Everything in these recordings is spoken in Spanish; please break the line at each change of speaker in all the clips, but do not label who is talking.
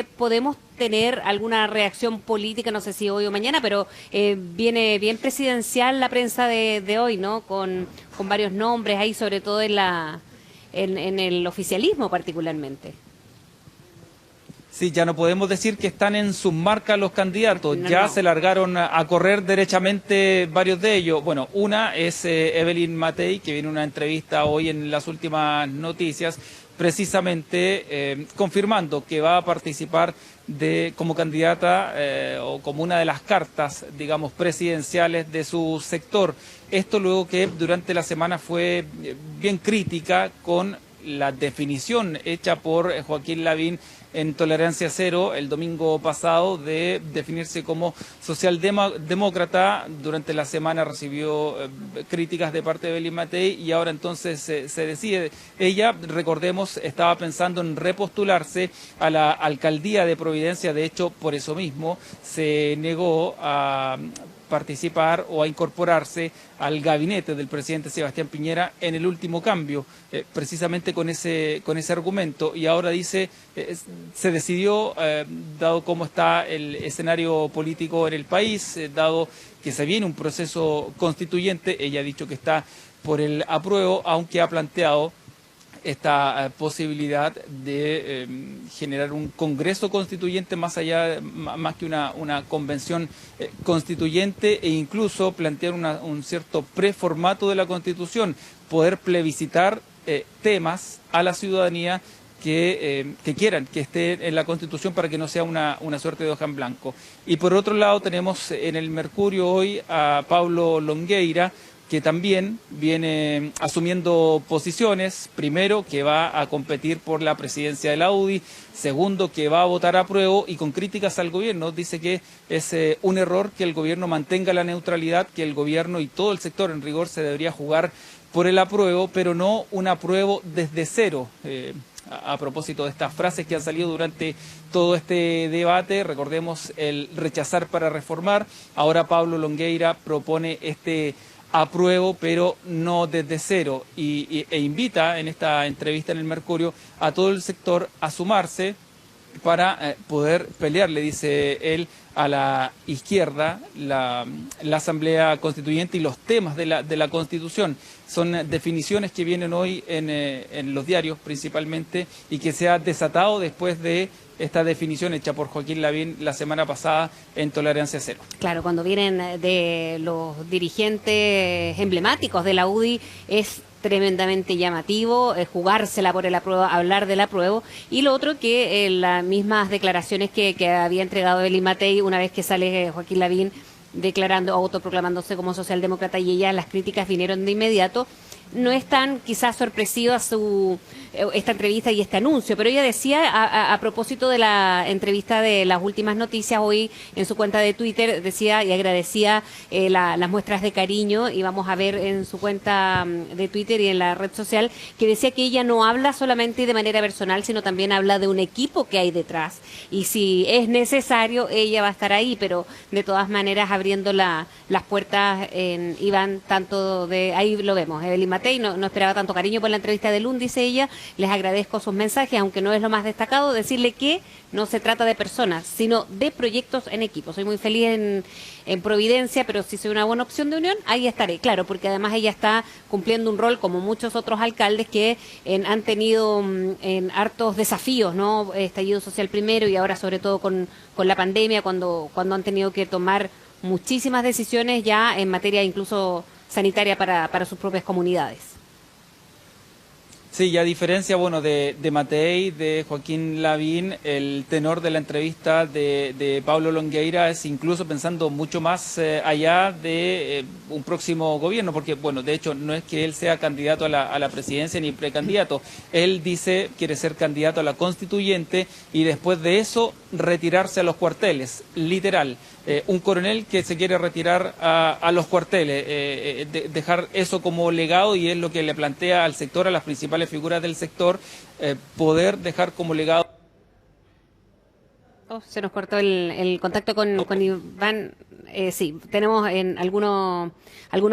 podemos tener alguna reacción política, no sé si hoy o mañana, pero viene bien presidencial la prensa de hoy, ¿no? Con varios nombres ahí, sobre todo en el oficialismo particularmente.
Sí, ya no podemos decir que están en sus marcas los candidatos,
No,
ya
no.
se largaron a correr derechamente varios de ellos. Bueno, una es Evelyn Matei, que viene una entrevista hoy en las últimas noticias, precisamente confirmando que va a participar como candidata o como una de las cartas, digamos, presidenciales de su sector. Esto luego que durante la semana fue bien crítica con la definición hecha por Joaquín Lavín en Tolerancia Cero el domingo pasado de definirse como socialdemócrata. Durante la semana recibió críticas de parte de Evelyn Matei y ahora entonces se decide. Ella, recordemos, estaba pensando en repostularse a la alcaldía de Providencia. De hecho, por eso mismo se negó a participar o a incorporarse al gabinete del presidente Sebastián Piñera en el último cambio, precisamente con ese argumento. Y ahora dice, se decidió, dado cómo está el escenario político en el país, dado que se viene un proceso constituyente, ella ha dicho que está por el apruebo, aunque ha planteado esta posibilidad de generar un congreso constituyente más que una convención constituyente, e incluso plantear un cierto preformato de la Constitución, poder plebiscitar temas a la ciudadanía que quieran que esté en la Constitución para que no sea una suerte de hoja en blanco. Y por otro lado tenemos en el Mercurio hoy a Pablo Longueira, que también viene asumiendo posiciones. Primero, que va a competir por la presidencia de la UDI. Segundo, que va a votar a prueba, y con críticas al gobierno. Dice que es un error que el gobierno mantenga la neutralidad, que el gobierno y todo el sector en rigor se debería jugar por el apruebo, pero no un apruebo desde cero. A propósito de estas frases que han salido durante todo este debate, recordemos el rechazar para reformar. Ahora Pablo Longueira propone este apruebo, pero no desde cero, e invita en esta entrevista en el Mercurio a todo el sector a sumarse para poder pelear, le dice él, a la izquierda la Asamblea Constituyente y los temas de la Constitución. Son definiciones que vienen hoy en los diarios principalmente, y que se ha desatado después de esta definición hecha por Joaquín Lavín la semana pasada en Tolerancia Cero.
Claro, cuando vienen de los dirigentes emblemáticos de la UDI es tremendamente llamativo, jugársela por el apruebo, hablar del apruebo. Y lo otro, que las mismas declaraciones que había entregado Evelyn Matei una vez que sale Joaquín Lavín declarando, autoproclamándose como socialdemócrata, y ella, las críticas vinieron de inmediato. No es tan quizás sorpresiva esta entrevista y este anuncio, pero ella decía a propósito de la entrevista de las últimas noticias hoy en su cuenta de Twitter, decía y agradecía las muestras de cariño, y vamos a ver en su cuenta de Twitter y en la red social, que decía que ella no habla solamente de manera personal, sino también habla de un equipo que hay detrás, y si es necesario ella va a estar ahí, pero de todas maneras abriendo las puertas Iván, tanto de ahí lo vemos, Evelyn Matei no esperaba tanto cariño por la entrevista de Lund, dice ella. Les agradezco sus mensajes, aunque no es lo más destacado, decirle que no se trata de personas, sino de proyectos en equipo. Soy muy feliz en Providencia, pero si soy una buena opción de unión, ahí estaré, claro, porque además ella está cumpliendo un rol como muchos otros alcaldes que han tenido en hartos desafíos, ¿no? Estallido social primero, y ahora sobre todo con la pandemia, cuando han tenido que tomar muchísimas decisiones ya en materia incluso sanitaria para sus propias comunidades.
Sí, y a diferencia, bueno, de Matei, de Joaquín Lavín, el tenor de la entrevista de Pablo Longueira es incluso pensando mucho más allá de un próximo gobierno, porque, bueno, de hecho, no es que él sea candidato a la presidencia ni precandidato. Él dice quiere ser candidato a la constituyente y después de eso retirarse a los cuarteles, literal. Un coronel que se quiere retirar a los cuarteles, dejar eso como legado, y es lo que le plantea al sector, a las principales figuras del sector, poder dejar como legado.
Se nos cortó el contacto con Iván. sí, tenemos en algunos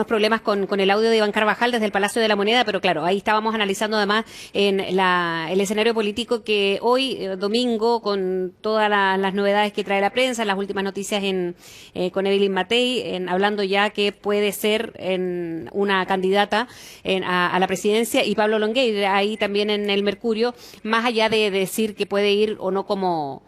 problemas con el audio de Iván Carvajal desde el Palacio de la Moneda, pero claro, ahí estábamos analizando además el escenario político que hoy, domingo, con todas las novedades que trae la prensa, las últimas noticias con Evelyn Matei, hablando ya que puede ser una candidata a la presidencia, y Pablo Longueira ahí también en el Mercurio, más allá de decir que puede ir o no como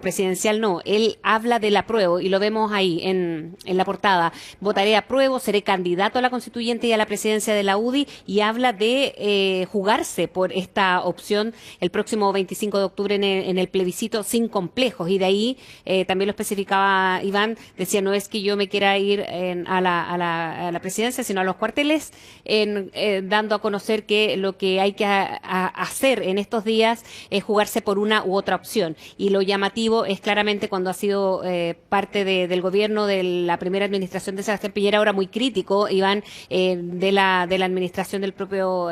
presidencial, no. Él habla del apruebo y lo vemos ahí en la portada. Votaré apruebo, seré candidato a la constituyente y a la presidencia de la UDI, y habla de jugarse por esta opción el próximo 25 de octubre en el plebiscito sin complejos. Y de ahí también lo especificaba Iván, decía, no es que yo me quiera ir a la presidencia, sino a los cuarteles, dando a conocer que lo que hay que hacer en estos días es jugarse por una u otra opción. Y lo llama es claramente cuando ha sido parte del gobierno de la primera administración de Sebastián Piñera, ahora muy crítico, Iván, de la administración del propio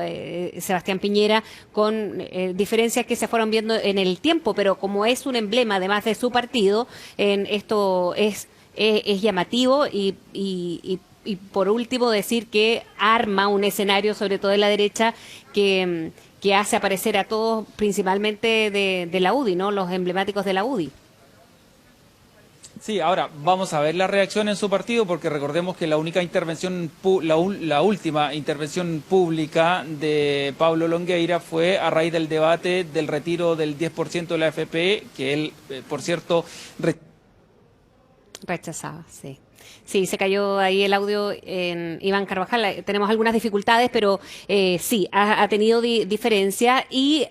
Sebastián Piñera, con diferencias que se fueron viendo en el tiempo, pero como es un emblema además de su partido, esto es llamativo y por último decir que arma un escenario, sobre todo en la derecha, que hace aparecer a todos, principalmente de la UDI, ¿no? Los emblemáticos de la UDI.
Sí, ahora vamos a ver la reacción en su partido, porque recordemos que la única intervención, la última intervención pública de Pablo Longueira fue a raíz del debate del retiro del 10% de la AFP, que él, por cierto,
rechazaba, sí. Sí, se cayó ahí el audio en Iván Carvajal. Tenemos algunas dificultades, pero sí, ha tenido diferencia, y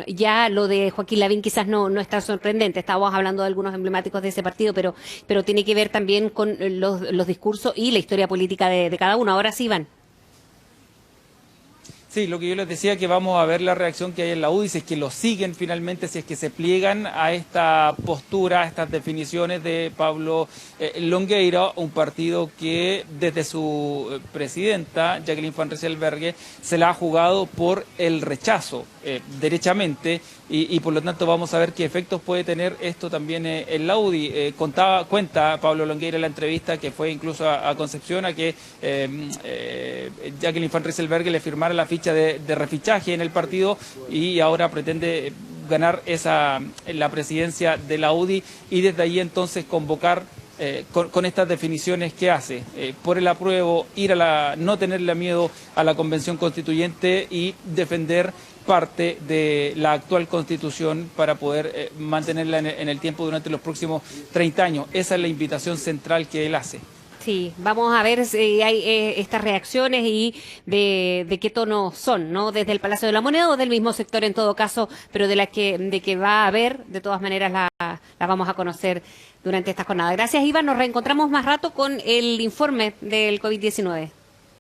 ya lo de Joaquín Lavín quizás no es tan sorprendente. Estábamos hablando de algunos emblemáticos de ese partido, pero tiene que ver también con los discursos y la historia política de cada uno. Ahora sí, Iván.
Sí, lo que yo les decía, que vamos a ver la reacción que hay en la UDI, si es que lo siguen finalmente, si es que se pliegan a esta postura, a estas definiciones de Pablo Longueira, un partido que desde su presidenta, Jacqueline Van Rysselberghe, se la ha jugado por el rechazo, derechamente, y por lo tanto vamos a ver qué efectos puede tener esto también en la UDI. Cuenta Pablo Longueira en la entrevista, que fue incluso a Concepción, a que Jacqueline Van Rysselberghe le firmara la ficha de refichaje en el partido, y ahora pretende ganar la presidencia de la UDI, y desde ahí entonces convocar con estas definiciones que hace, por el apruebo, no tenerle miedo a la convención constituyente y defender parte de la actual constitución para poder mantenerla en el tiempo durante los próximos 30 años. Esa es la invitación central que él hace.
Sí, vamos a ver si hay estas reacciones y de qué tono son, ¿no? Desde el Palacio de la Moneda o del mismo sector en todo caso, pero de que va a haber, de todas maneras la vamos a conocer durante esta jornada. Gracias, Iván. Nos reencontramos más rato con el informe del COVID-19.